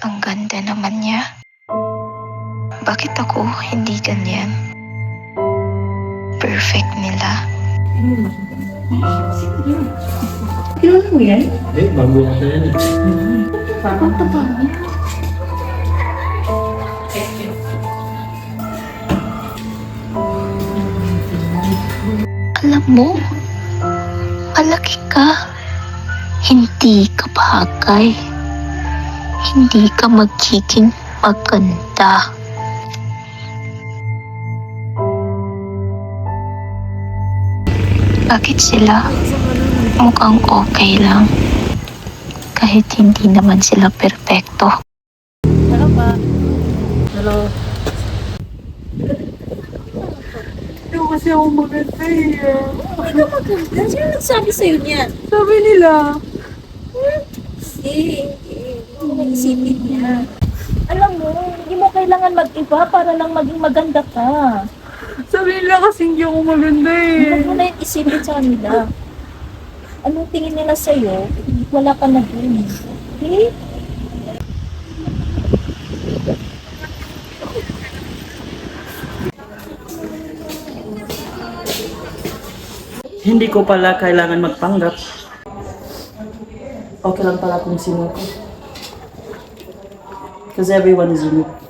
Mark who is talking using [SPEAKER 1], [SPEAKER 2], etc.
[SPEAKER 1] Ang ganda naman niya. Bakit ako hindi ganyan? Perfect nila.
[SPEAKER 2] Kilala mo yan?
[SPEAKER 3] Hindi, bago ako yan eh.
[SPEAKER 2] Ang taba niya.
[SPEAKER 1] Alam mo, malaki ka. Hindi ka bagay. Hindi ka magiging maganda. Bakit sila mukhang okay lang? Kahit hindi naman sila perpekto.
[SPEAKER 2] Hello pa. Hello.
[SPEAKER 4] Hindi ko kasi ako maganda eh.
[SPEAKER 2] Ano maganda? Sino nagsabi sa'yo niyan?
[SPEAKER 4] Sabi nila,
[SPEAKER 2] Hindi. Ano naisipin niya? Alam mo, hindi mo kailangan mag-iba para lang maging maganda ka.
[SPEAKER 4] sabi nila kasi hindi ako maganda
[SPEAKER 2] Huwag
[SPEAKER 4] eh.
[SPEAKER 2] mo na yung isipin sa kanila. Anong tingin nila sa'yo, wala ka na dun. Okay?
[SPEAKER 5] Hindi ko pala kailangan magpanggap. Okay lang pala kung sino ko. Because everyone is unique.